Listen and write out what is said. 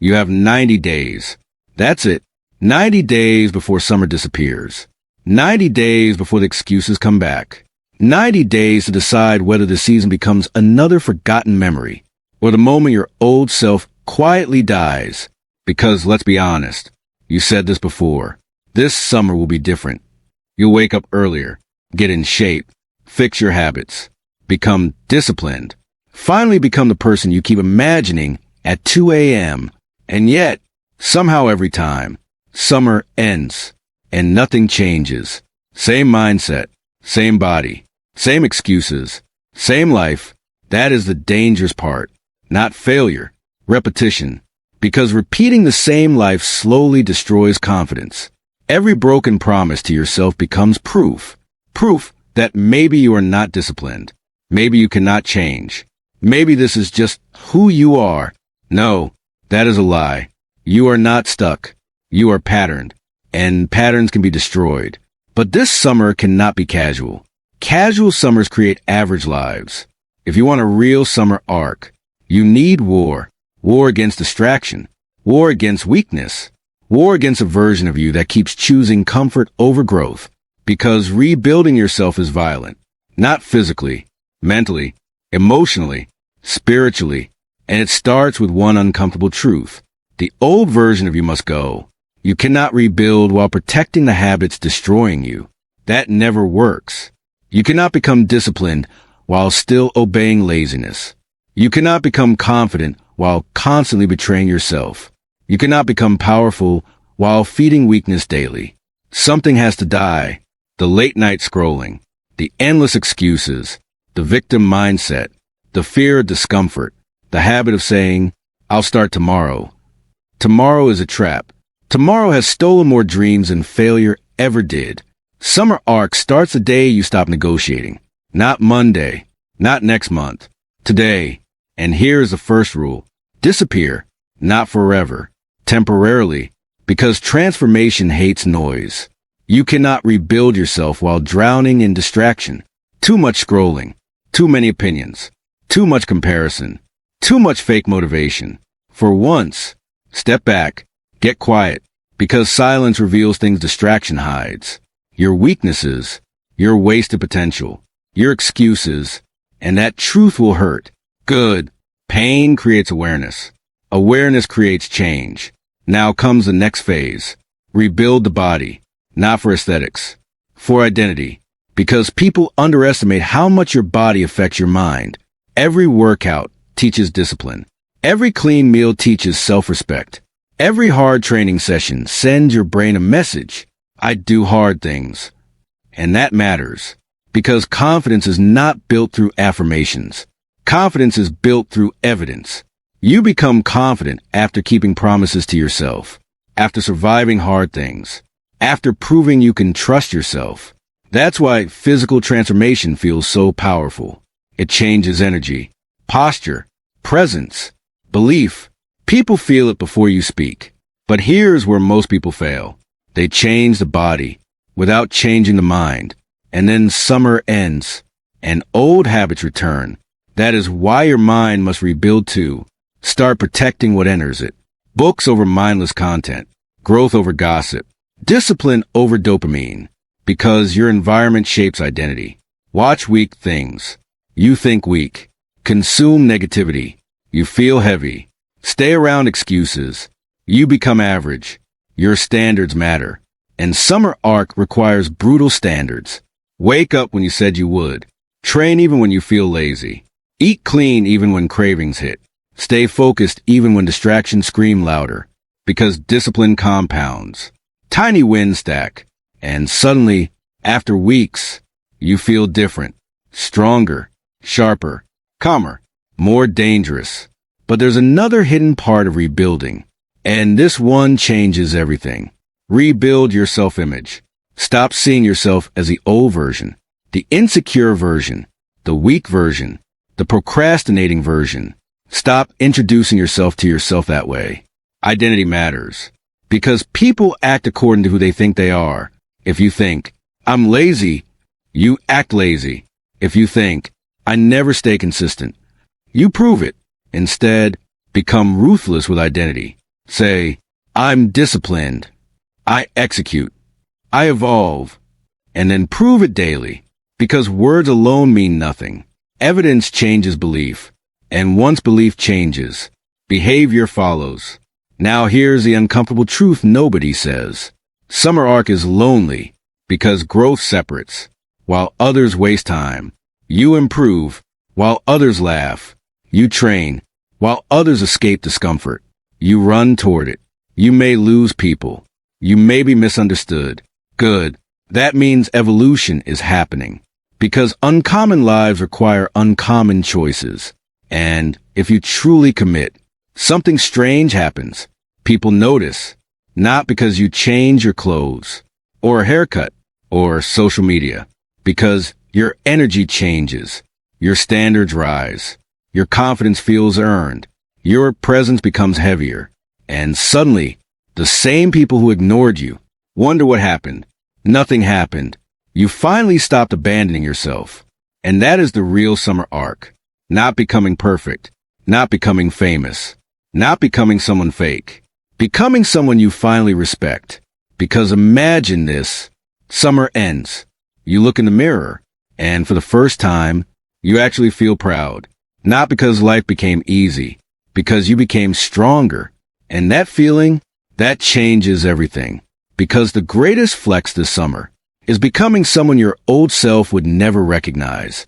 You have 90 days. That's it. 90 days before summer disappears. 90 days before the excuses come back. 90 days to decide whether the season becomes another forgotten memory, or the moment your old self quietly dies. Because, let's be honest, you said this before, this summer will be different. You'll wake up earlier, get in shape, fix your habits, become disciplined, finally become the person you keep imagining at 2 a.m. And yet, somehow every time, summer ends and nothing changes. Same mindset, same body, same excuses, same life. That is the dangerous part, not failure, repetition. Because repeating the same life slowly destroys confidence. Every broken promise to yourself becomes proof. Proof that maybe you are not disciplined. Maybe you cannot change. Maybe this is just who you are. No, that is a lie. You are not stuck. You are patterned. And patterns can be destroyed. But this summer cannot be casual. Casual summers create average lives. If you want a real summer arc, you need war. War against distraction. War against weakness. War against a version of you that keeps choosing comfort over growth. Because rebuilding yourself is violent. Not physically, mentally, emotionally, spiritually. And it starts with one uncomfortable truth. The old version of you must go. You cannot rebuild while protecting the habits destroying you. That never works. You cannot become disciplined while still obeying laziness. You cannot become confident while constantly betraying yourself. You cannot become powerful while feeding weakness daily. Something has to die. The late night scrolling, the endless excuses, the victim mindset, the fear of discomfort, the habit of saying, I'll start tomorrow. Tomorrow is a trap. Tomorrow has stolen more dreams than failure ever did. Summer arc starts the day you stop negotiating. Not Monday, not next month, today. And here is the first rule. Disappear, not forever, temporarily, because transformation hates noise. You cannot rebuild yourself while drowning in distraction. Too much scrolling, too many opinions, too much comparison, too much fake motivation. For once, step back, get quiet, because silence reveals things distraction hides. Your weaknesses, your wasted potential, your excuses, and that truth will hurt. Good. Pain creates awareness. Awareness creates change. Now comes the next phase. Rebuild the body, not for aesthetics, for identity. Because people underestimate how much your body affects your mind. Every workout teaches discipline. Every clean meal teaches self-respect. Every hard training session sends your brain a message. I do hard things. And that matters. Because confidence is not built through affirmations. Confidence is built through evidence. You become confident after keeping promises to yourself, after surviving hard things, after proving you can trust yourself. That's why physical transformation feels so powerful. It changes energy, posture, presence, belief. People feel it before you speak. But here's where most people fail. They change the body without changing the mind. And then summer ends and old habits return. That is why your mind must rebuild too. Start protecting what enters it. Books over mindless content. Growth over gossip. Discipline over dopamine. Because your environment shapes identity. Watch weak things. You think weak. Consume negativity. You feel heavy. Stay around excuses. You become average. Your standards matter. And summer arc requires brutal standards. Wake up when you said you would. Train even when you feel lazy. Eat clean even when cravings hit. Stay focused even when distractions scream louder. Because discipline compounds. Tiny wins stack. And suddenly, after weeks, you feel different. Stronger. Sharper. Calmer. More dangerous. But there's another hidden part of rebuilding. And this one changes everything. Rebuild your self-image. Stop seeing yourself as the old version. The insecure version. The weak version. The procrastinating version. Stop introducing yourself to yourself that way. Identity matters. Because people act according to who they think they are. If you think, I'm lazy, you act lazy. If you think, I never stay consistent, you prove it. Instead, become ruthless with identity. Say, I'm disciplined. I execute. I evolve. And then prove it daily. Because words alone mean nothing. Evidence changes belief. And once belief changes, behavior follows. Now here's the uncomfortable truth nobody says. Summer arc is lonely because growth separates. While others waste time, you improve. While others laugh, you train. While others escape discomfort, you run toward it. You may lose people. You may be misunderstood. Good. That means evolution is happening. Because uncommon lives require uncommon choices. And if you truly commit, something strange happens. People notice. Not because you change your clothes, or a haircut, or social media. Because your energy changes. Your standards rise. Your confidence feels earned. Your presence becomes heavier. And suddenly, the same people who ignored you wonder what happened. Nothing happened. You finally stopped abandoning yourself. And that is the real summer arc. Not becoming perfect. Not becoming famous. Not becoming someone fake. Becoming someone you finally respect. Because imagine this. Summer ends. You look in the mirror. And for the first time, you actually feel proud. Not because life became easy. Because you became stronger. And that feeling, that changes everything. Because the greatest flex this summer is becoming someone your old self would never recognize.